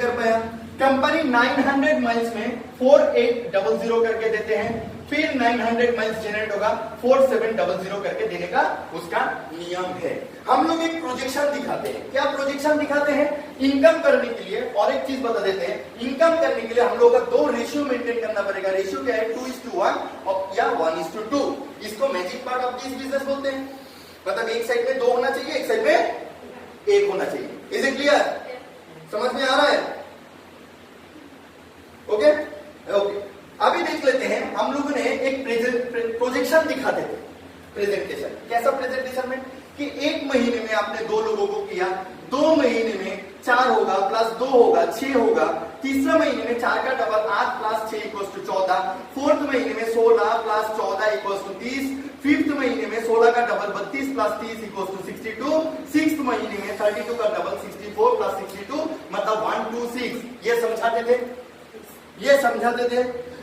कर पाया। Company 900 miles में 4800 करके देते हैं, फिर 900 माइल्स जनरेट होगा 4700 करके देने का उसका नियम है। हम लोग एक प्रोजेक्शन दिखाते हैं। क्या प्रोजेक्शन दिखाते हैं? इनकम करने के लिए। और एक चीज बता देते हैं, इनकम करने के लिए हम लोग का दो रेशियो मेंटेन करना पड़ेगा। रेशियो क्या है? 2:1 या 1:2। इसको magic part of this business बोलते हैं। मतलब एक साइड में 2 होना चाहिए, एक साइड में 1 होना चाहिए। Is it clear? समझ में आ रहा है? Okay okay. अभी देख लेते हैं, हम लोगों ने एक प्रोजेक्शन दिखाते थे। प्रेजेंटेशन कैसा? प्रेजेंटेशन में कि एक महीने में आपने 2 लोगों को किया, 2 महीने में 4 होगा प्लस 2 होगा 6 होगा, तीसरा महीने में 4 का डबल 8 प्लस 6 = 14, फोर्थ महीने में 16 प्लस 14 = 30, फिफ्थ महीने में 16 का डबल 32 प्लस 30 = 62, सिक्स्थ महीने में 32 का डबल 64 प्लस 62 मतलब 126। ये समझाते थे, ये समझाते थे।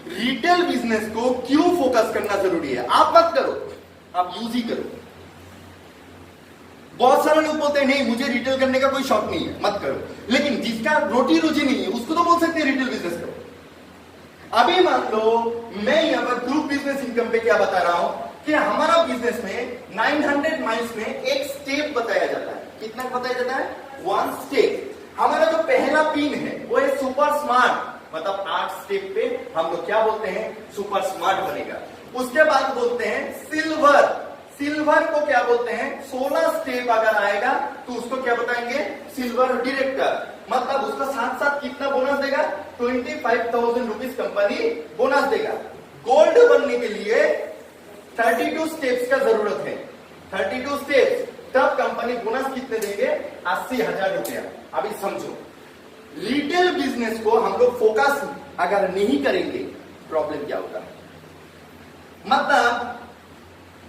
रिटेल बिजनेस को क्यों फोकस करना जरूरी है? आप मत करो, आप यूज ही करो। बहुत सारे लोग बोलते हैं नहीं मुझे रिटेल करने का कोई शौक नहीं है, मत करो। लेकिन जिसका रोटी रोजी नहीं है उसको तो बोल सकते हैं रिटेल बिजनेस करो। अभी मान लो मैं यहां पर ग्रुप बिजनेस इनकम पे क्या बता रहा हूं कि हमारा बिजनेस में 900 माइल्स में एक स्टेप बताया जाता है। कितना बताया जाता है? 1 स्टेप। हमारा जो पहला पिन है वो है सुपर स्मार्ट, मतलब 8 स्टेप पे हम लोग क्या बोलते हैं? सुपर स्मार्ट बनेगा। उसके बाद बोलते हैं सिल्वर। सिल्वर को क्या बोलते हैं? 16 स्टेप अगर आएगा तो उसको क्या बताएंगे? Silver director. मतलब उसका साथ साथ कितना बोनस देगा? 25,000 रुपीज कंपनी बोनस देगा। गोल्ड बनने के लिए 32 स्टेप्स का जरूरत है। 32 स्टेप्स, तब कंपनी बोनस कितने देंगे? 80,000 रुपया। अभी समझो, रिटेल बिजनेस को हम लोग फोकस अगर नहीं करेंगे प्रॉब्लम क्या होगा? मतलब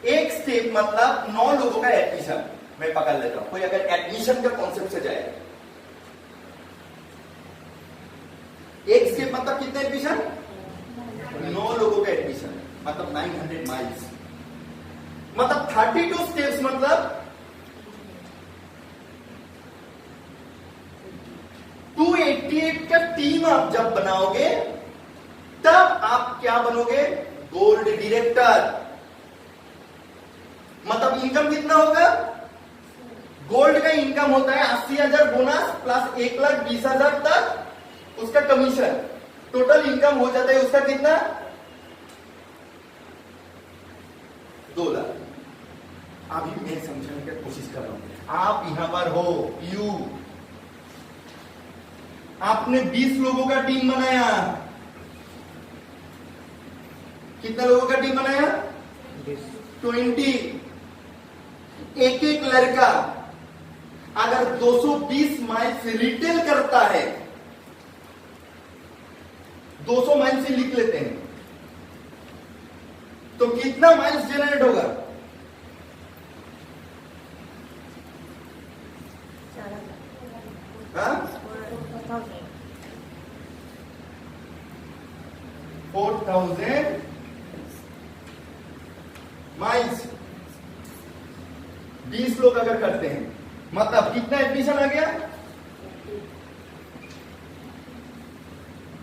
एक स्टेप मतलब 9 लोगों का एडमिशन। मैं पकड़ लेता हूं, कोई अगर एडमिशन का कॉन्सेप्ट से जाए, एक स्टेप मतलब कितने एडमिशन? 9 लोगों का एडमिशन, मतलब 900 माइल्स, मतलब 32 स्टेप्स, मतलब 288 का टीम आप जब बनाओगे तब आप क्या बनोगे? Gold director. मतलब इनकम कितना होगा? गोल्ड का इनकम होता है 80,000 बोनस प्लस 1,20,000 तक उसका कमीशन। टोटल इनकम हो जाता है उसका कितना? 2 लाख। अभी मैं समझाने की कोशिश कर रहा हूं। आप यहां पर हो, आपने 20 लोगों का टीम बनाया। कितना लोगों का टीम बनाया? 20। एक एक लड़का अगर 220 माइल से रिटेल करता है, 200 माइल से लिख लेते हैं, तो कितना माइल्स जनरेट होगा? 4,000 माइल्स। 20 लोग अगर करते हैं, मतलब कितना एडमिशन आ गया?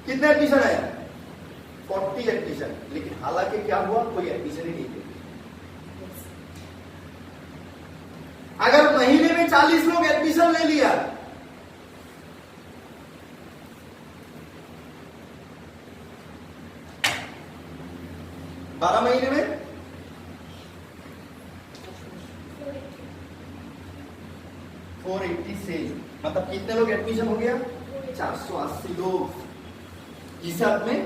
कितना एडमिशन आया? 40 एडमिशन। लेकिन हालांकि क्या हुआ? कोई एडमिशन ही नहीं दिया। अगर महीने में 40 लोग एडमिशन ले लिया, बारह महीने में 480 से, मतलब कितने लोग एडमिशन हो गया? 480 लोग। हिसाब में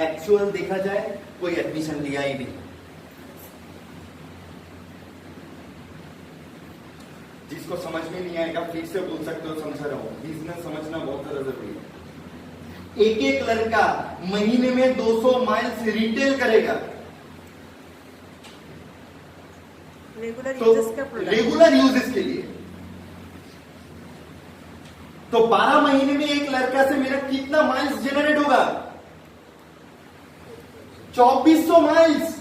एक्चुअल देखा जाए कोई एडमिशन लिया ही नहीं। जिसको समझ में नहीं आएगा फिर से बोल सकते हो, समझा रहा हूं। बिजनेस समझना बहुत ज्यादा जरूरी है। एक एक लड़का महीने में 200 माइल्स रिटेल करेगा, रेगुलर यूजेस के लिए। तो 12 महीने में एक लड़का से मेरा कितना माइल्स जनरेट होगा? 2400 माइल्स।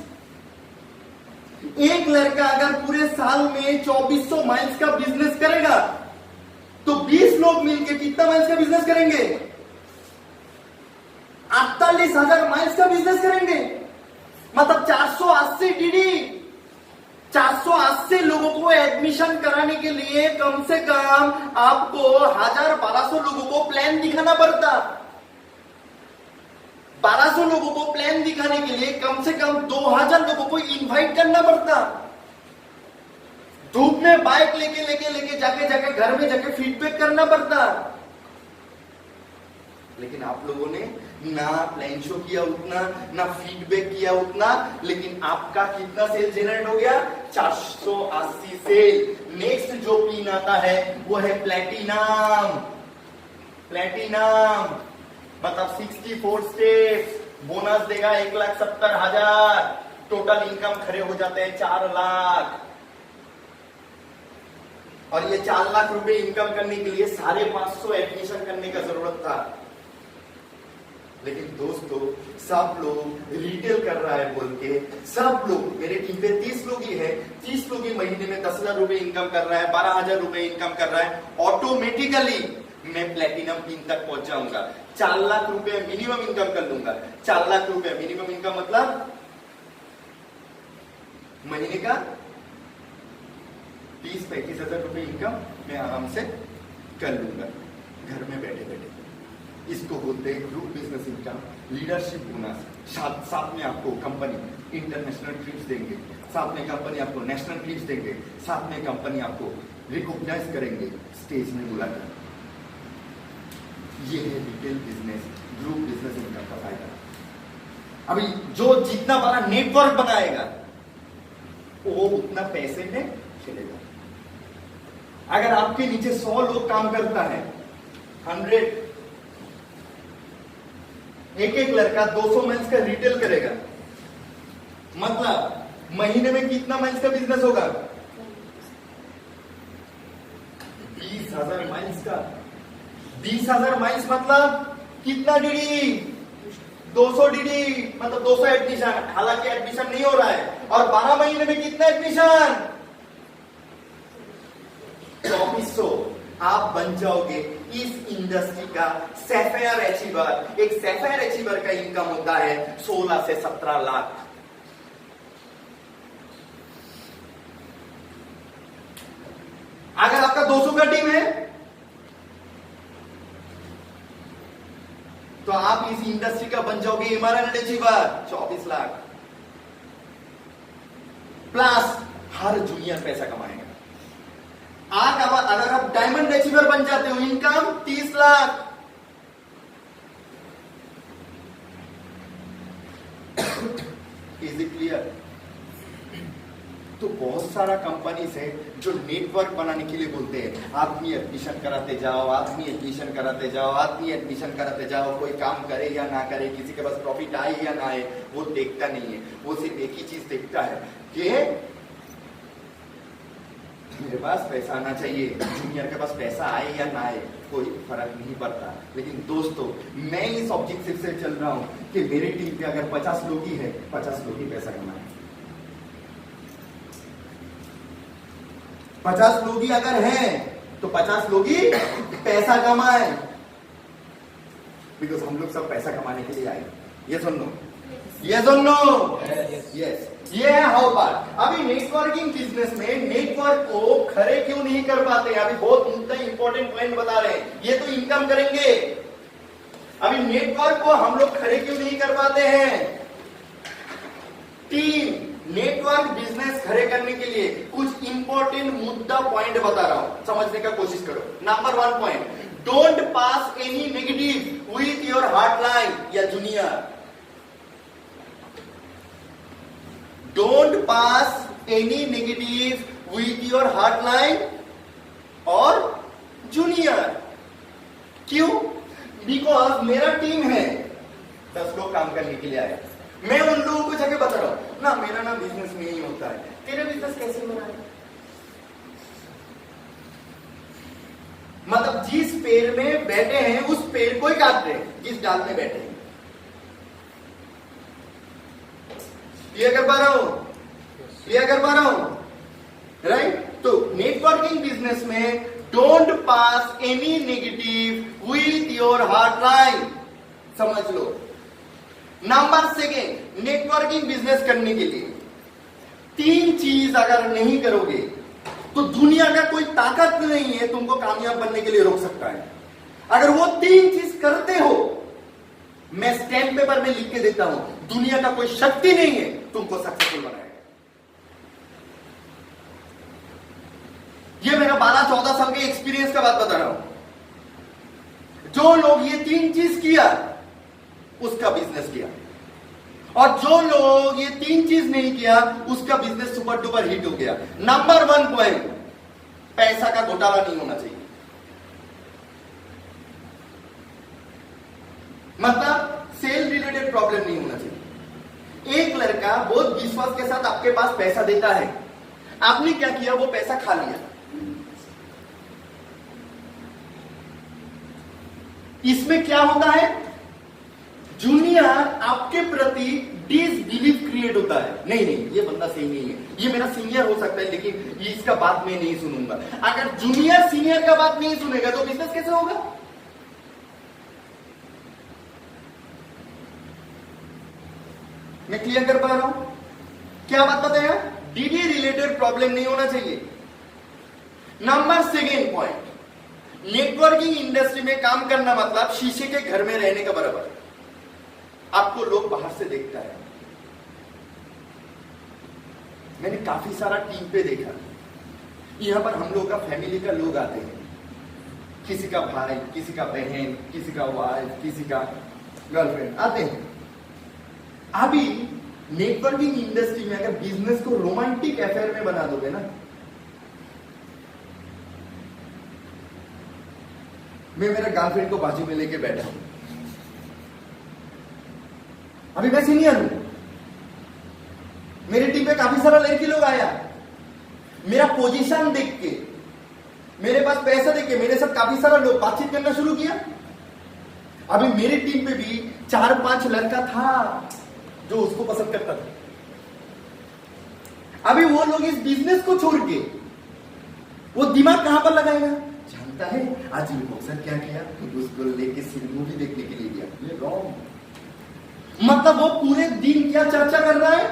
एक लड़का अगर पूरे साल में 2400 माइल्स का बिजनेस करेगा तो 20 लोग मिलकर कितना माइल्स का बिजनेस करेंगे? 48,000 माइल्स का बिजनेस करेंगे, मतलब 480 डीडी। 480 लोगों को एडमिशन कराने के लिए कम से कम आपको 1,000-1,200 लोगों को प्लान दिखाना पड़ता। 1,200 लोगों को प्लान दिखाने के लिए कम से कम 2,000 लोगों को इनवाइट करना पड़ता। धूप में बाइक लेके जाके घर में जाके फीडबैक करना पड़ता। लेकिन आप लोगों ने ना प्लान शो किया उतना, ना फीडबैक किया उतना, लेकिन आपका कितना सेल जनरेट हो गया? 480 सेल। नेक्स्ट जो पिन आता है वो है प्लेटिनम। प्लेटिनम मतलब 64 स्टेप्स, बोनस देगा 1,70,000, टोटल इनकम खड़े हो जाते हैं 4 लाख। और ये 4 लाख रुपए इनकम करने के लिए 550 एडमिशन करने का जरूरत था। लेकिन दोस्तों, सब लोग रिटेल कर रहा है बोल के, सब लोग, मेरे टीम पे 30 लोग ही है, 30 लोग ही महीने में 10,000 रुपए इनकम कर रहा है, 12,000 रुपए इनकम कर रहा है, ऑटोमेटिकली मैं प्लेटिनम पिन तक पहुंच जाऊंगा। 4 लाख रुपए मिनिमम इनकम कर लूंगा। 4 लाख रुपए मिनिमम इनकम मतलब महीने का 30-35,000 रुपए इनकम मैं आराम से कर लूंगा घर में बैठे बैठे। इसको बोलते हैं group business income, leadership bonus. साथ में आपको कंपनी इंटरनेशनल ट्रिप्स देंगे, साथ में कंपनी आपको नेशनल ट्रिप्स देंगे, साथ में कंपनी आपको रिकॉग्नाइज करेंगे स्टेज में बुलाकर। ये है retail business, group business income का फायदा। अभी जो जितना बड़ा नेटवर्क बनाएगा वो उतना पैसे में चलेगा। अगर आपके नीचे 100 लोग काम करता है, 100, एक लड़का 200 माइल्स का रिटेल करेगा, मतलब महीने में कितना माइल्स का बिजनेस होगा? 20,000 माइल्स का। 20,000 माइल्स मतलब कितना डीडी? 200 डीडी, मतलब 200 एडमिशन। हालांकि एडमिशन नहीं हो रहा है। और 12 महीने में कितना एडमिशन? 2400। आप बन जाओगे इस इंडस्ट्री का सैफायर अचीवर। एक सैफायर अचीवर का इनकम होता है 16 से 17 लाख। अगर आपका 200 का टीम है तो आप इस इंडस्ट्री का बन जाओगे इमरजेंट अचीवर, 24 लाख प्लस। हर जूनियर पैसा कमाएगा। अगर आप डायमंड अचीवर बन जाते हो, income 30 lakh. Is it clear? तो बहुत सारा कंपनीज है जो नेटवर्क बनाने के लिए बोलते हैं, आदमी एडमिशन कराते जाओ, आदमी एडमिशन कराते जाओ, आदमी एडमिशन कराते जाओ। कोई काम करे या ना करे, किसी के पास प्रॉफिट आए या ना आए, वो देखता नहीं है। वो सिर्फ एक ही चीज देखता है कि मेरे पास पैसा आना चाहिए। जूनियर के पास पैसा आए या ना आए कोई फर्क नहीं पड़ता। लेकिन दोस्तों, मैं इस ऑब्जेक्टिव से चल रहा हूं कि मेरी टीम पे अगर 50 लोग ही है, 50 लोग ही पैसा कमाए। 50 लोग ही अगर हैं तो 50 लोग ही पैसा कमाए। बिकॉज हम लोग सब पैसा कमाने के लिए आए। ये सुन लो, ये सुन लो, यस। ये है हाउ पार्ट। अभी नेटवर्किंग बिजनेस में नेटवर्क को खड़े क्यों नहीं कर पाते? अभी बहुत इंपॉर्टेंट पॉइंट बता रहे हैं। ये तो इनकम करेंगे, अभी नेटवर्क को हम लोग खड़े क्यों नहीं कर पाते हैं? टीम नेटवर्क बिजनेस खड़े करने के लिए कुछ इंपॉर्टेंट मुद्दा पॉइंट बता रहा हूं, समझने का कोशिश करो। Number 1 point, don't pass any negative with your heartline या junior. Don't pass any negative with your hardline और junior। क्यों? Because मेरा टीम है, 10 लोग काम करने के लिए आए। मैं उन लोगों को जाके बता रहा हूं ना, मेरा ना बिजनेस में ही होता है। तेरा बिजनेस कैसे बना है? मतलब जिस पेड़ में बैठे हैं उस पेड़ को ही काट रहे हैं, जिस डाल में बैठे हैं। क्लियर कर पा रहा हूं, राइट? तो नेटवर्किंग बिजनेस में don't pass any negative with your heartline. समझ लो, नंबर सेकेंड, नेटवर्किंग बिजनेस करने के लिए 3 चीज अगर नहीं करोगे तो दुनिया का कोई ताकत नहीं है तुमको कामयाब बनने के लिए रोक सकता है। अगर वो 3 चीज करते हो, मैं स्टैम्प पेपर में लिख के देता हूं, दुनिया का कोई शक्ति नहीं है तुमको सक्सेसफुल बनाएगा। ये मेरा 12-14 साल के एक्सपीरियंस का बात बता रहा हूं। जो लोग ये 3 चीज किया उसका बिजनेस किया, और जो लोग ये 3 चीज नहीं किया उसका बिजनेस सुपर डुपर हिट हो गया। नंबर 1 पॉइंट, पैसा का घोटाला नहीं होना चाहिए। मतलब सेल रिलेटेड प्रॉब्लम नहीं होना चाहिए। एक लड़का बहुत विश्वास के साथ आपके पास पैसा देता है, आपने क्या किया, वो पैसा खा लिया। इसमें क्या होता है, जूनियर आपके प्रति डिसबिलीव क्रिएट होता है। नहीं नहीं, ये बंदा सही नहीं है, ये मेरा सीनियर हो सकता है लेकिन इसका बात मैं नहीं सुनूंगा। अगर जूनियर सीनियर का बात नहीं सुनेगा तो बिजनेस कैसे होगा? मैं क्लियर कर पा रहा हूं? क्या बात बताया? डीडी रिलेटेड प्रॉब्लम नहीं होना चाहिए। Number second point, networking industry में काम करना मतलब शीशे के घर में रहने का बराबर। आपको लोग बाहर से देखता है। मैंने काफी सारा टीम पे देखा, यहां पर हम लोग का फैमिली का लोग आते हैं, किसी का भाई, किसी का बहन, किसी का वाइफ, किसी का गर्लफ्रेंड आते हैं। अभी नेटवर्किंग इंडस्ट्री में अगर बिजनेस को रोमांटिक अफेयर में बना दोगे ना, मैं मेरा गर्लफ्रेंड को बाजू में लेके बैठा हूं, अभी मैं सीनियर हूं, मेरी टीम पे काफी सारा लड़की लोग आया, मेरा पोजीशन देख के, मेरे पास पैसा देख के मेरे साथ काफी सारा लोग बातचीत करना शुरू किया। अभी मेरी टीम पे भी 4-5 लड़का था जो उसको पसंद करता था। अभी वो लोग इस बिजनेस को छोड़ के वो दिमाग कहां पर लगाएगा? जानता है आज बॉक्सर क्या किया, उसको लेके मूवी देखने के लिए गया। ये रॉन्ग। मतलब वो पूरे दिन क्या चर्चा कर रहा है?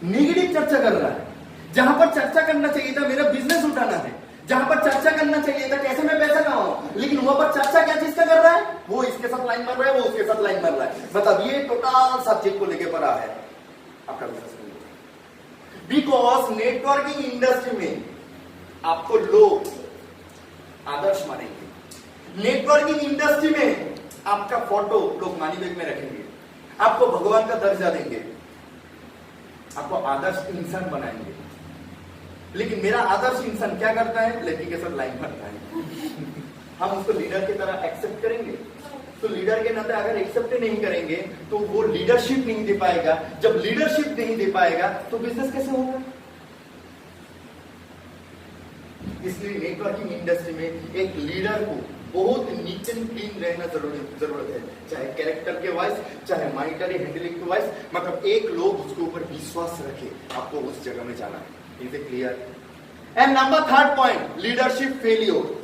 नेगेटिव चर्चा कर रहा है। जहां पर चर्चा करना चाहिए था मेरा बिजनेस उठाना है, जहां पर चर्चा करना चाहिए था कैसे मैं पैसा कमाऊं, लेकिन वहां पर चर्चा क्या चीज का कर रहा है? वो इसके साथ लाइन मार रहा है, वो उसके साथ लाइन मार रहा है। मतलब ये टोटल सब्जेक्ट को लेके पड़ा है आपका बिजनेस। बिकॉज नेटवर्किंग इंडस्ट्री में आपको लोग आदर्श मानेंगे। नेटवर्किंग इंडस्ट्री में आपका फोटो लोग मनी बैग में रखेंगे, आपको भगवान का दर्जा देंगे, आपको आदर्श इंसान बनाएंगे। लेकिन मेरा आदर्श इंसान क्या करता है? लड़की के साथ लाइन मारता है। हम उसको लीडर की तरह एक्सेप्ट करेंगे? तो लीडर के नाते अगर एक्सेप्ट नहीं करेंगे तो वो लीडरशिप नहीं दे पाएगा। जब लीडरशिप नहीं दे पाएगा तो बिजनेस कैसे होगा? इसलिए नेटवर्किंग इंडस्ट्री में एक लीडर को बहुत नीट एंड क्लीन रहना जरूरत है, चाहे कैरेक्टर के वाइज, चाहे मॉनिटरी हैंडलिंग के वाइज। मतलब एक लोग उसके ऊपर विश्वास रखे, आपको उस जगह में जाना है। Is it clear? And number 3 point, leadership failure.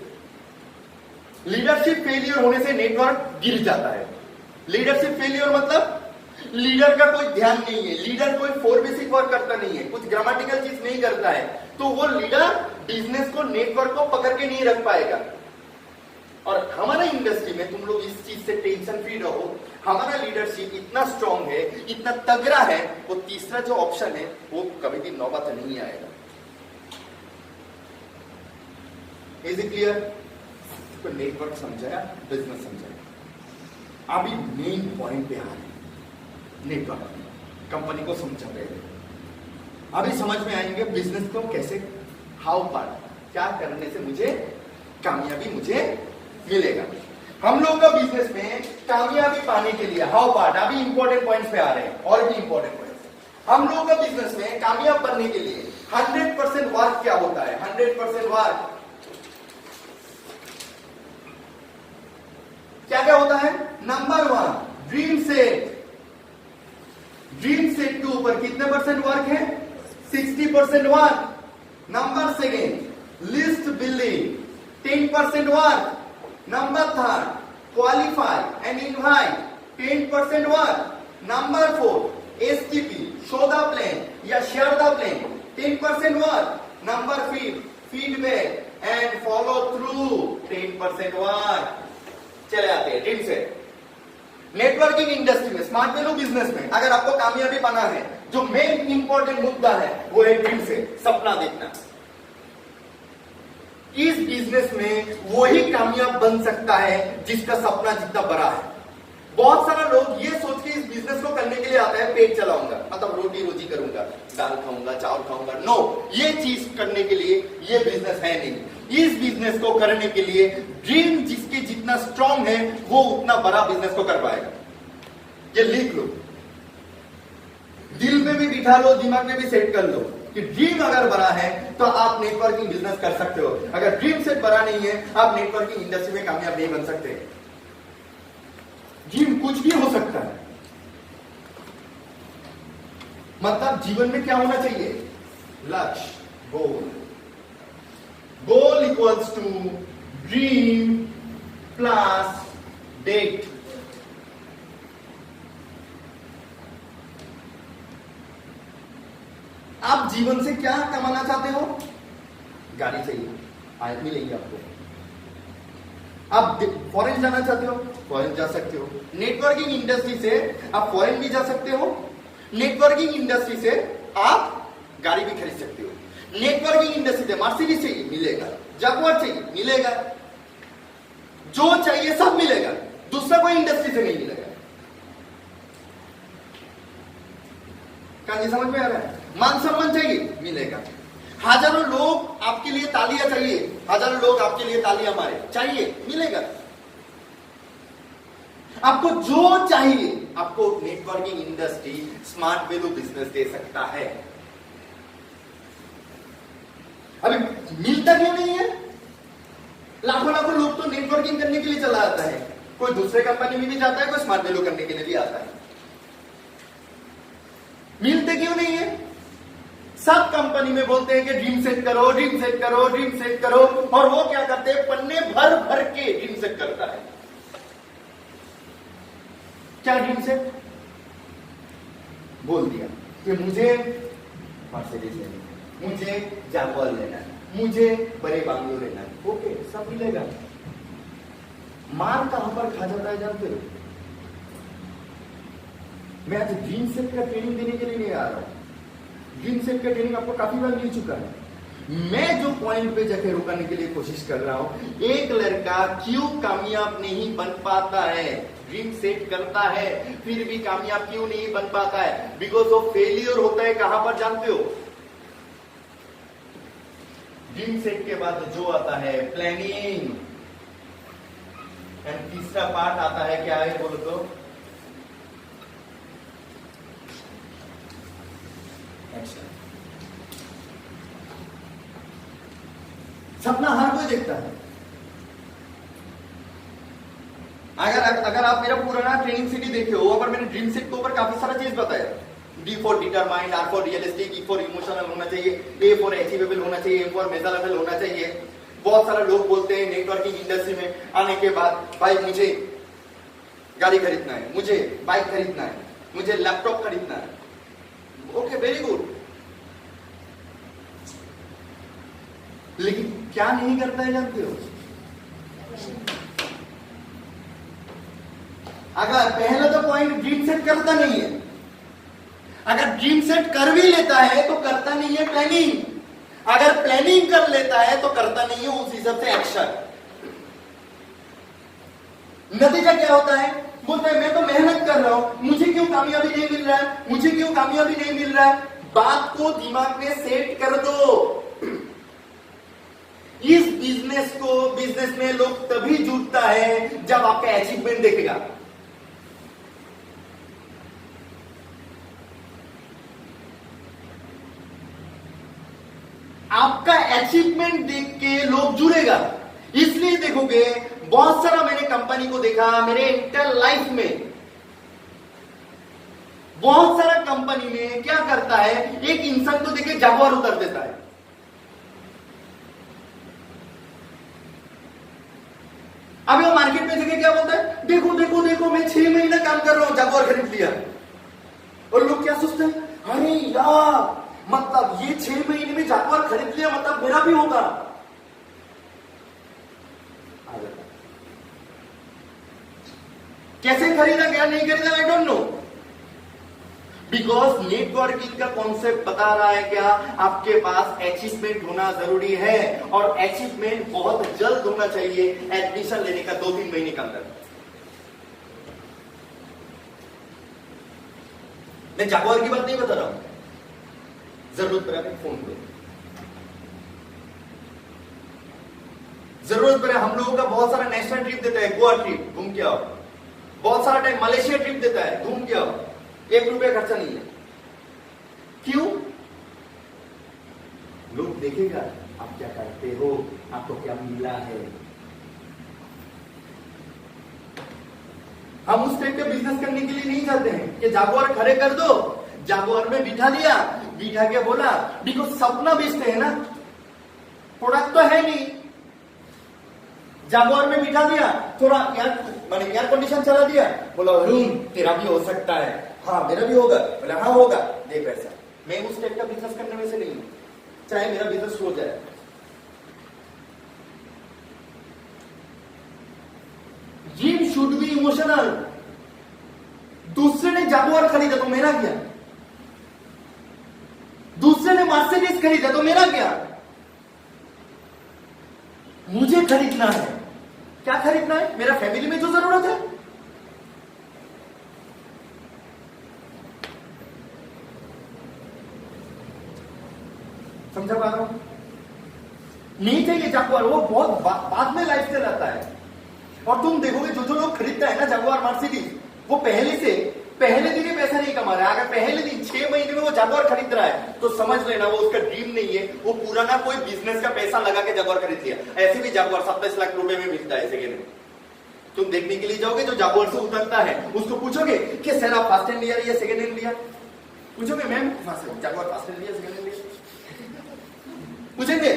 Leadership failure होने से नेटवर्क गिर जाता है। लीडरशिप फेलियर मतलब लीडर का कोई ध्यान नहीं है, लीडर कोई 4 बेसिक वर्क करता नहीं है, कुछ ग्रामेटिकल चीज नहीं करता है, तो वो लीडर बिजनेस को, नेटवर्क को पकड़ के नहीं रख पाएगा। और हमारा इंडस्ट्री में तुम लोग इस चीज से टेंशन फ्री रहो, हमारा लीडरशिप इतना स्ट्रांग है, इतना तगड़ा है, वो तीसरा जो ऑप्शन है वो कभी भी नौबत नहीं आएगा। Is it clear? नेटवर्क समझाया, बिजनेस समझाया। अभी मेन पॉइंट पे आ रहे, नेटवर्क कंपनी को समझा रहे हैं। अभी समझ में आएंगे बिजनेस को कैसे, हाउ पार्ट, क्या करने से मुझे कामयाबी मुझे मिलेगा। हम लोग का बिजनेस में कामयाबी पाने के लिए हाउ पार्ट, अभी इंपॉर्टेंट पॉइंट्स पे आ रहे हैं और भी इंपॉर्टेंट पॉइंट्स। हम लोग का बिजनेस में कामयाब बनने के लिए 100% वर्क क्या होता है? 100% वर्क क्या क्या होता है? Number 1 dream set. Dream set के ऊपर कितने परसेंट वर्क है? 60% work. Number 2 list building, 10% work. Number 3 qualify and invite, 10% work. Number 4 STP, show the plan या share the plan, 10% work. Number 5 feedback and follow through, 10% work. चले आते हैं dream set. Networking industry में, smart value business में अगर आपको कामयाबी पाना है, जो मेन इंपॉर्टेंट मुद्दा है वो है ड्रीम सेट, सपना देखना। इस बिजनेस में वही कामयाब बन सकता है जिसका सपना जितना बड़ा है। बहुत सारा लोग ये सोच के इस बिजनेस को करने के लिए आता है पेट चलाऊंगा, मतलब रोटी रोजी करूंगा, दाल खाऊंगा, चावल खाऊंगा। नो, ये चीज करने के लिए ये बिजनेस है नहीं। इस बिजनेस को करने के लिए ड्रीम जिसके जितना स्ट्रांग है वो उतना बड़ा बिजनेस को कर पाएगा। ये लिख लो, दिल में भी बिठा लो, दिमाग में भी सेट कर लो कि ड्रीम अगर बड़ा है तो आप नेटवर्किंग बिजनेस कर सकते हो। अगर ड्रीम सेट बड़ा नहीं है, आप नेटवर्किंग इंडस्ट्री में कामयाब नहीं बन सकते। ड्रीम कुछ भी हो सकता है, मतलब जीवन में क्या होना चाहिए? लक्ष्य, goal. Goal equals to dream plus date. आप जीवन से क्या कमाना चाहते हो? गाड़ी चाहिए, आज मिलेगी आपको। आप फॉरेन जाना चाहते हो, फॉरेन जा सकते हो। नेटवर्किंग इंडस्ट्री से आप फॉरेन भी जा सकते हो। नेटवर्किंग इंडस्ट्री से आप गाड़ी भी खरीद सकते हो। नेटवर्किंग इंडस्ट्री से मर्सिडीज चाहिए, मिलेगा। जगुआर चाहिए, मिलेगा। जो चाहिए सब मिलेगा, दूसरा कोई इंडस्ट्री से नहीं मिलेगा। क्या समझ में आ रहा है? मान सम्मान चाहिए, मिलेगा। हजारों लोग आपके लिए तालियां चाहिए, हजारों लोग आपके लिए तालियां मारे, चाहिए, मिलेगा। आपको जो चाहिए आपको networking industry, smart value business दे सकता है। अभी मिलता क्यों नहीं है? लाखों लाखों लोग तो नेटवर्किंग करने के लिए चला आता है। कोई दूसरे कंपनी में भी जाता है, कोई स्मार्ट वैल्यू करने के लिए भी आता है। मिलते क्यों नहीं है? सब कंपनी में बोलते हैं कि ड्रीम सेट करो, ड्रीम सेट करो, ड्रीम सेट करो, और वो क्या करते हैं? पन्ने भर भर के ड्रीम सेट करता है। क्या ड्रीम सेट? बोल दिया कि मुझे मर्सिडीज लेना है, मुझे जगुआर लेना है, मुझे बड़े बंगलो लेना है। ओके, सब मिलेगा। मार कहां पर खा जाता है जानते हो? मैं आज ड्रीम सेट का ट्रेनिंग देने के लिए नहीं आ रहा हूं। ड्रीम सेट का ट्रेनिंग आपको काफी बार मिल चुका है। मैं जो पॉइंट पे जाके रुकाने के लिए कोशिश कर रहा हूं, एक लड़का क्यों कामयाब नहीं बन पाता है? ड्रीम सेट करता है फिर भी कामयाब क्यों नहीं बन पाता है? बिकॉज ऑफ फेलियर होता है कहां पर जानते हो? ड्रीम सेट के बाद जो आता है प्लानिंग, एंड तीसरा पार्ट आता है, क्या है बोलो तो? एक्शन। सपना हर कोई देखता है। अगर आप मेरा पुराना ट्रेनिंग सिटी देखे हो, वहां पर मैंने ड्रीम सेट के ऊपर काफी सारा चीज बताया। D for determined, R for realistic, E for emotional होना चाहिए, A फॉर अचीवेबल होना चाहिए, M फॉर मेजरेबल होना चाहिए। बहुत सारे लोग बोलते हैं नेटवर्किंग इंडस्ट्री में आने के बाद, भाई मुझे गाड़ी खरीदना है, मुझे बाइक खरीदना है, मुझे लैपटॉप खरीदना है। ओके, वेरी गुड, लेकिन क्या नहीं करता है जानते हो? अगर पहला तो पॉइंट ड्रीम सेट करता नहीं है। अगर ड्रीम सेट कर भी लेता है तो करता नहीं है प्लानिंग। अगर प्लानिंग कर लेता है तो करता नहीं है उस हिसाब से एक्शन। नतीजा क्या होता है? बोलता है मैं तो मेहनत कर रहा हूं, मुझे क्यों कामयाबी नहीं मिल रहा है, मुझे क्यों कामयाबी नहीं मिल रहा है। बात को दिमाग में सेट कर दो। इस बिजनेस में लोग तभी जुटता है जब आपका अचीवमेंट देखेगा। आपका अचीवमेंट देख के लोग जुड़ेगा। इसलिए देखोगे बहुत सारा मैंने कंपनी को देखा मेरे इंटर लाइफ में, बहुत सारा कंपनी में क्या करता है, एक इंसान को देखे जगुआर उतर देता है। अभी वो मार्केट में देखे क्या बोलता है, देखो देखो देखो मैं 6 महीना काम कर रहा हूं, जागवार खरीद लिया। और लोग क्या सोचते हैं, अरे यार मतलब ये 6 महीने में जागवार खरीद लिया, मतलब मेरा भी होगा। कैसे खरीदा, क्या नहीं खरीदा, I don't know. Because networking का कॉन्सेप्ट बता रहा है क्या, आपके पास अचीवमेंट होना जरूरी है, और अचीवमेंट बहुत जल्द होना चाहिए, एडमिशन लेने का 2-3 महीने के अंदर। मैं जागवार की बात नहीं बता रहा हूं, जरूरत पड़े हमें फोन करो, जरूरत पड़े हम लोगों का बहुत सारा नेशनल ट्रिप देता है, गोवा ट्रिप घूम के आओ, बहुत सारा टाइम मलेशिया ट्रिप देता है, घूम के आओ, 1 रुपया खर्चा नहीं है। क्यों? लोग देखेगा आप क्या करते हो, आपको क्या मिला है। हम उस टाइप का बिजनेस करने के लिए नहीं जाते हैं कि जागवार खड़े कर दो, जागवार में बिठा दिया, बिठा के बोला, बिकॉज सपना बेचते हैं ना, प्रोडक्ट तो है नहीं। जागवार में बिठा दिया, थोड़ा एयर कंडीशन चला दिया, बोला रूम तेरा भी हो सकता है, हाँ मेरा भी होगा, बोला हाँ होगा, दे पैसा। मैं उस टाइप का बिजनेस करने में से नहीं हूं, चाहे मेरा बिजनेस हो जाए। Dream should be emotional. दूसरे ने जागवार खरीदा तो मेरा क्या, दूसरे ने मर्सिडीज खरीदा तो मेरा क्या, मुझे खरीदना है। क्या खरीदना है? मेरा फैमिली में जो जरूरत है। समझा पा रहा हूं? नहीं चाहिए जागवार, वो बहुत बाद में लाइफ स्टाइल आता है। और तुम देखोगे जो लोग खरीदता है ना जागवार मर्सिडीज, वो पहले दिन ही पैसा नहीं कमा रहा है। अगर पहले दिन 6 महीने में वो जागवार खरीद रहा है तो समझ लेना वो उसका ड्रीम नहीं है, वो पुराना कोई बिजनेस का पैसा लगा के जागवार खरीद लिया। ऐसे भी जागवार 27 लाख रुपए में मिलता है सेकेंड में। तुम देखने के लिए जाओगे, जो जागवार से उतरता है उसको पूछोगे कि सर आप फर्स्ट हैंड लिया या सेकेंड हैंड लिया, पूछोगे मैम जागवार फर्स्ट हैंड लिया सेकेंड हैंड लिया, पूछेंगे?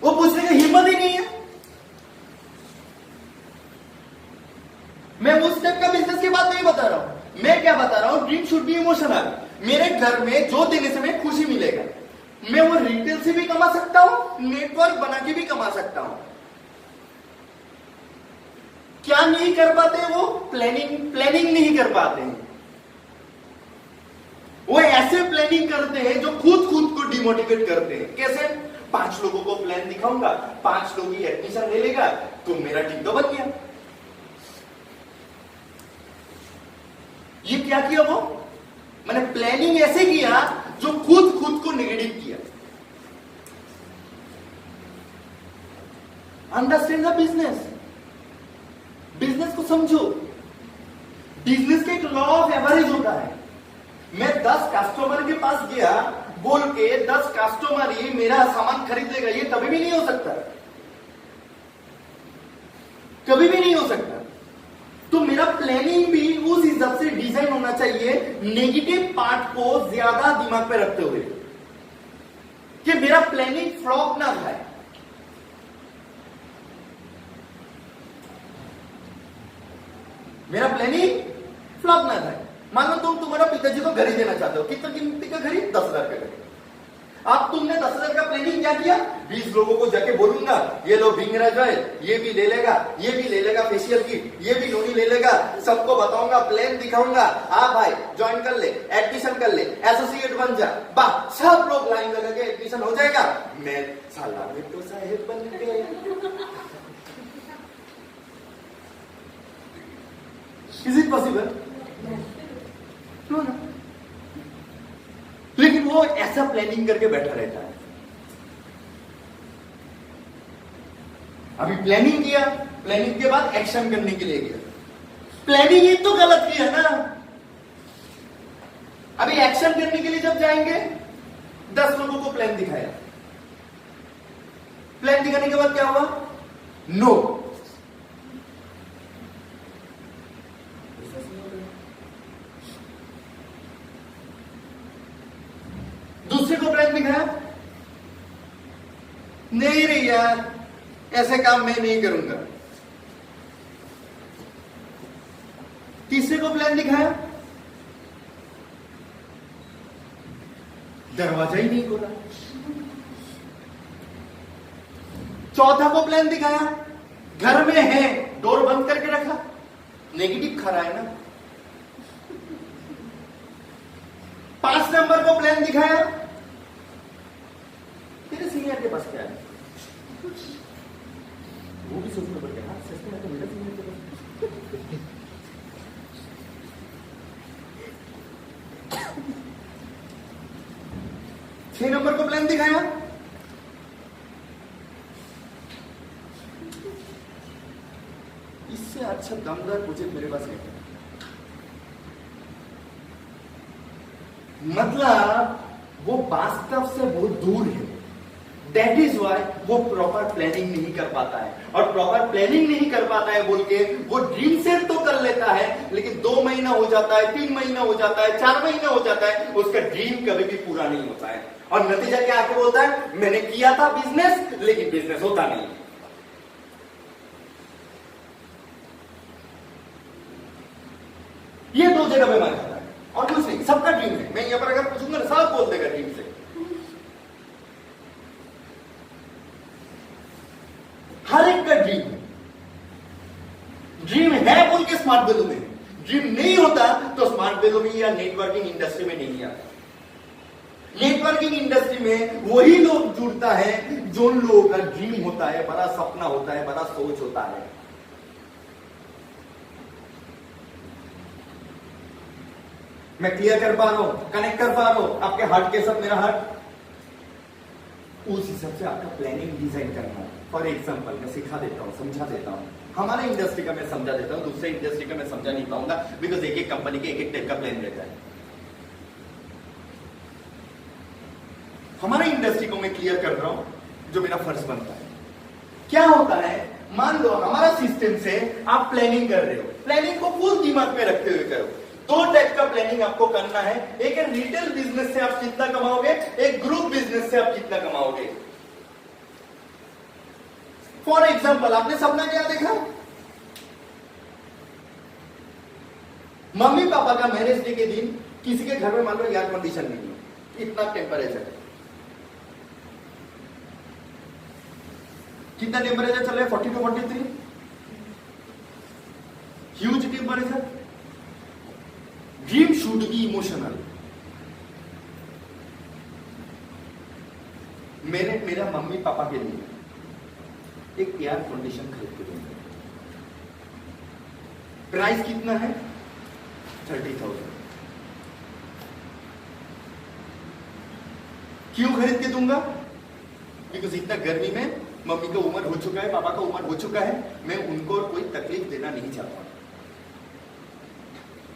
वो पूछने की हिम्मत ही नहीं है। मैं उस टाइप का बिजनेस की बात नहीं बता रहा हूं, मैं क्या बता रहा हूं, ड्रीम शुड बी इमोशनल। मेरे घर में जो देने से मैं खुशी मिलेगा, मैं वो रिटेल से भी कमा सकता हूं, नेटवर्क बना के भी कमा सकता हूं। क्या नहीं कर पाते वो? प्लानिंग नहीं कर पाते हैं। वो ऐसे प्लानिंग करते हैं जो खुद को डिमोटिवेट करते हैं। कैसे? 5 लोगों को प्लान दिखाऊंगा, 5 लोग ही एडमिशन ले लेगा तो मेरा टीम तो बन गया। ये क्या किया वो? मैंने प्लानिंग ऐसे किया जो खुद को नेगेटिव किया। अंडरस्टैंड द बिजनेस को समझो। बिजनेस का एक लॉ ऑफ एवरेज होता है। मैं 10 कस्टमर के पास गया बोल के 10 कस्टमर ही मेरा सामान खरीद लेगा, ये कभी भी नहीं हो सकता, कभी भी नहीं हो सकता। तो मेरा प्लानिंग भी उस हिसाब से डिजाइन होना चाहिए, नेगेटिव पार्ट को ज्यादा दिमाग पे रखते हुए, कि मेरा प्लानिंग फ्लॉप ना जाए। मेरा प्लानिंग फ्लॉप ना जाए। मान लो तुम तुम्हारा पिताजी को घर ही देना चाहते हो, कितना कीमती का घर? 10,000 का घर। अब तुमने 10,000 का प्लानिंग क्या किया? 20 लोगों को जाके बोलूंगा ये लो भिंगराज भाई, ये भी ले लेगा, ये भी ले लेगा फेशियल किट, ये भी लोनी ले लेगा, सबको बताऊंगा, प्लान दिखाऊंगा, आ भाई ज्वाइन कर ले, एडमिशन कर ले, एसोसिएट बन जा, वाह सब लोग लाइन लगा के एडमिशन हो जाएगा, मैं साला में तो साहेब बन गया। Is it possible? नो ना। लेकिन वो ऐसा प्लानिंग करके बैठा रहता है। अभी प्लानिंग किया, प्लानिंग के बाद एक्शन करने के लिए गया, प्लानिंग ही तो गलत किया ना। अभी एक्शन करने के लिए जब जाएंगे, 10 लोगों को प्लान दिखाया, प्लान दिखाने के बाद क्या हुआ? नो। दूसरे को प्लान दिखाया, नहीं रे यार ऐसे काम मैं नहीं करूंगा। तीसरे को प्लान दिखाया, दरवाजा ही नहीं खोला। चौथा को प्लान दिखाया, घर में है, डोर बंद करके रखा, नेगेटिव खा रहा है ना। 5 नंबर को प्लान दिखाया, तेरे सीनियर के पास क्या है, वो भी सोचना पड़ता है, सच में तो मेरा सीनियर के पास। 6 नंबर को प्लान दिखाया, इससे अच्छा दमदार प्रोजेक्ट मेरे पास नहीं है। मतलब वो वास्तव से बहुत दूर है। दैट इज वाई वो प्रॉपर प्लानिंग नहीं कर पाता है, और प्रॉपर प्लानिंग नहीं कर पाता है बोल के वो ड्रीम सेट तो कर लेता है, लेकिन 2 महीना हो जाता है, 3 महीना हो जाता है, 4 महीना हो जाता है, उसका ड्रीम कभी भी पूरा नहीं होता है। और नतीजा क्या आके बोलता है, मैंने किया था बिजनेस, लेकिन बिजनेस होता नहीं। ये 2 जगह पे मार खाता है, और कुछ नहीं। सबका ड्रीम है, मैं यहां पर अगर पूछूंगा ना, सब बोल देगा ड्रीम से। हर एक का ड्रीम है। ड्रीम है बोल के स्मार्ट वैल्यू में, ड्रीम नहीं होता तो स्मार्ट वैल्यू में या नेटवर्किंग इंडस्ट्री में नहीं आता। नेटवर्किंग इंडस्ट्री में वही लोग जुड़ता है जो लोगों का ड्रीम होता है, बड़ा सपना होता है, बड़ा सोच होता है। मैं क्लियर कर पा रहा हूं, कनेक्ट कर पा रहा हूं आपके हार्ट के साथ मेरा हार्ट। उस हिसाब से आपका प्लानिंग डिजाइन करना है। फॉर एग्जाम्पल मैं सिखा देता हूं, समझा देता हूं। हमारे इंडस्ट्री का मैं समझा देता हूं, दूसरे इंडस्ट्री का मैं समझा नहीं पाऊंगा, बिकॉज एक एक कंपनी के एक एक टाइप का प्लान रहता है। हमारे इंडस्ट्री को मैं क्लियर कर रहा हूं, जो मेरा फर्ज बनता है। क्या होता है, मान लो हमारा सिस्टम से आप प्लानिंग कर रहे हो, प्लानिंग को फुल दिमाग में रखते हुए करो। 2 टाइप का प्लानिंग आपको करना है, एक है रिटेल बिजनेस से आप कितना कमाओगे, एक ग्रुप बिजनेस से आप कितना कमाओगे। फॉर एग्जाम्पल आपने सपना क्या देखा, मम्मी पापा का मैरिज डे के दिन किसी के घर में मान लो एयर कंडीशन नहीं है, इतना टेम्परेचर है। कितना टेम्परेचर चल रहा है, 40 to 43, huge temperature. Dream should be emotional. मेरा मम्मी पापा के लिए एक एयर कंडीशन खरीद के दूंगा। प्राइस कितना है, 30,000। क्यों खरीद के दूंगा, बिकॉज इतना गर्मी में मम्मी का उम्र हो चुका है, पापा का उम्र हो चुका है, मैं उनको कोई तकलीफ देना नहीं चाहता।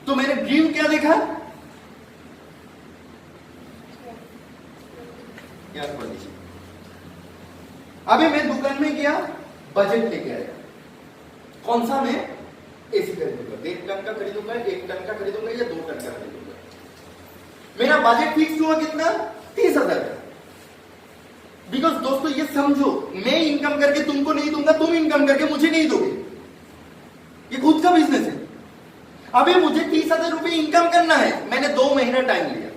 तो मैंने ड्रीम क्या देखा, एयर कंडीशन। अभी मैं दुकान में गया, बजट लेके आया, कौन सा मैं एसी खरीदूंगा, 1.5 टन का खरीदूंगा, 1 टन का खरीदूंगा या 2 टन का खरीदूंगा। मेरा बजट फिक्स हुआ कितना, 30,000 का। बिकॉज दोस्तों ये समझो, मैं इनकम करके तुमको नहीं दूंगा, तुम इनकम करके मुझे नहीं दोगे, ये खुद का बिजनेस है। अभी मुझे 30,000 रुपए इनकम करना है, मैंने 2 महीना टाइम लिया।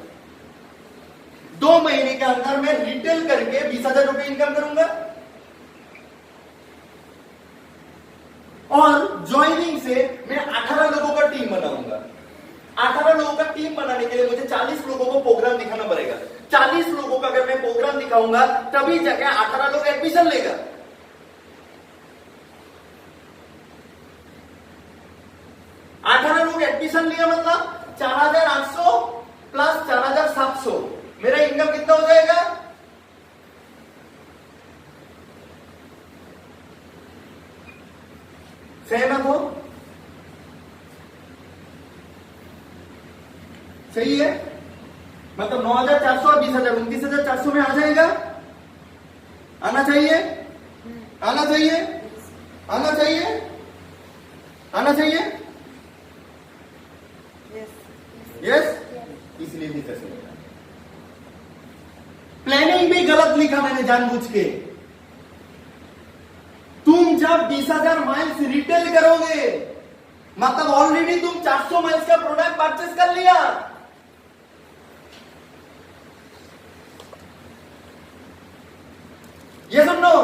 2 महीने के अंदर मैं रिटेल करके 20,000 रुपए इनकम करूंगा, और ज्वाइनिंग से मैं 18 लोगों का टीम बनाऊंगा। 18 लोगों का टीम बनाने के लिए मुझे 40 लोगों को प्रोग्राम दिखाना पड़ेगा। 40 लोगों का अगर मैं प्रोग्राम दिखाऊंगा तभी जाके 18 लोग एडमिशन लेगा। लोग एडमिशन लिया, मतलब 4,800 प्लस 4,700, मेरा इनकम कितना हो जाएगा, सहमत हो, सही है। मतलब 9,400 और 20,000, 29,400 में आ जाएगा। आना चाहिए, आना चाहिए, आना चाहिए, आना चाहिए। यस, इसलिए भी कैसे होगा। प्लानिंग भी गलत लिखा मैंने जानबूझ के। तुम जब 20,000 माइल्स रिटेल करोगे, मतलब ऑलरेडी तुम 400 माइल्स का प्रोडक्ट परचेस कर लिया। ये सुन लो,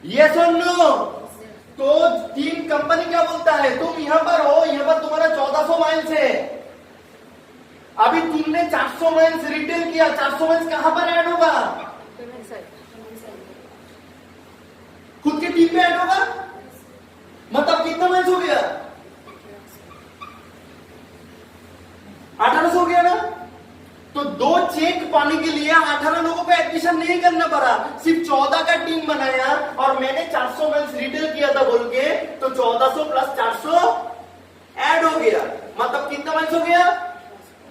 ये सुन लो। तो टीम कंपनी क्या बोलता है, तुम यहां पर हो, यहां पर तुम्हारा 1400 माइल्स है। अभी तुमने 400 माइल्स रिटेल किया, 400 माइल्स कहां पर ऐड होगा, खुद के टीम पे ऐड होगा। मतलब कितना माइल्स हो गया, 1800 हो गया ना। तो 2 चेक पाने के लिए 18 लोगों को एडमिशन नहीं करना पड़ा, सिर्फ 14 का टीम बनाया और मैंने 400 माइल्स रिटेल किया था बोल के, तो 1400 प्लस 400 ऐड हो गया। मतलब कितना माइल्स हो गया,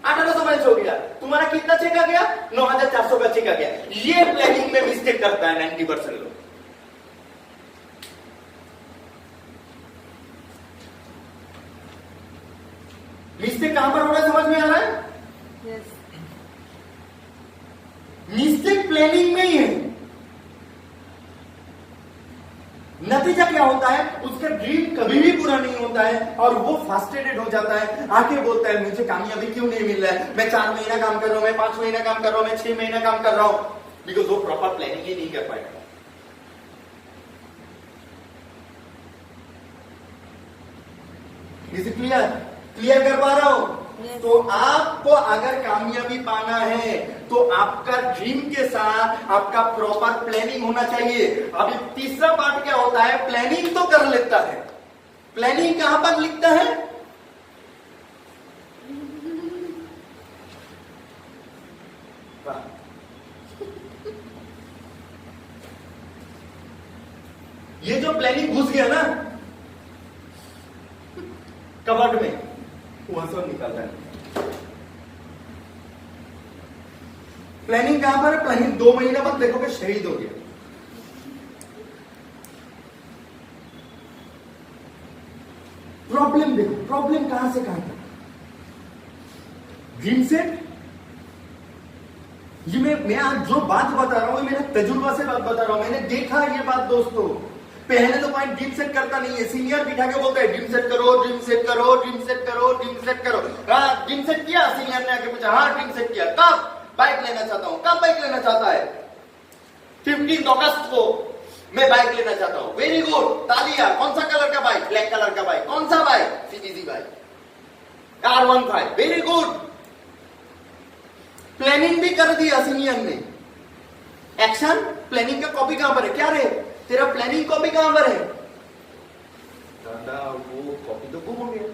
1800 माइल्स हो गया। तुम्हारा कितना चेक आ गया, 9400 का चेक आ गया। ये प्लानिंग में मिस्टेक करता है 90% लोग। मिस्टेक कहां पर हो रहा है, समझ में आ रहा है। यस। मिस्टेक प्लानिंग में ही है। नतीजा क्या होता है, उसका ड्रीम कभी भी पूरा नहीं होता है और वो फ्रस्ट्रेटेड हो जाता है, आके बोलता है मुझे कामयाबी क्यों नहीं मिल रहा है, मैं 4 महीना काम कर रहा हूं, मैं 5 महीना काम कर रहा हूं, मैं 6 महीना काम कर रहा हूं, बिकॉज वो प्रॉपर प्लानिंग ही नहीं कर पाएगा। इज इट क्लियर, क्लियर कर पा रहा हूं। Yes. तो आपको अगर कामयाबी पाना है तो आपका ड्रीम के साथ आपका प्रॉपर प्लानिंग होना चाहिए। अभी तीसरा पार्ट क्या होता है, प्लानिंग तो कर लेता है, प्लानिंग कहां पर लिखता है, ये जो प्लानिंग घुस गया ना कबर्ड में, वहां से निकालता है। प्लानिंग कहां पर है, प्लानिंग 2 महीना बाद देखोगे शहीद हो गया। प्रॉब्लम देखो, प्रॉब्लम कहां से कहां तक, ड्रीम सेट। ये मैं आज जो बात बता रहा हूं, मेरे तजुर्बा से बात बता रहा हूं, मैंने देखा ये बात दोस्तों। पहले तो कोई ड्रीम सेट करता नहीं है, सीनियर बिठा के बोलता है ड्रीम सेट करो, ड्रीम सेट करो, ड्रीम सेट करो, ड्रीम सेट करो। हाँ ड्रीम सेट किया, सीनियर ने आके पूछा हाँ ड्रीम सेट किया, कब, बाइक लेना चाहता हूं, कब बाइक लेना चाहता है, 15 अगस्त को मैं बाइक लेना चाहता हूं। वेरी गुड, तालियां। कौन सा कलर का बाइक, ब्लैक कलर का बाइक, कौन सा bike, CGC bike, R15, very good. Planning भी कर दिया सीनियर ने, एक्शन, प्लानिंग का कॉपी कहां पर है, क्या रे तेरा प्लानिंग कॉपी कहां पर है, दादा वो कॉपी तो गुम हो गया।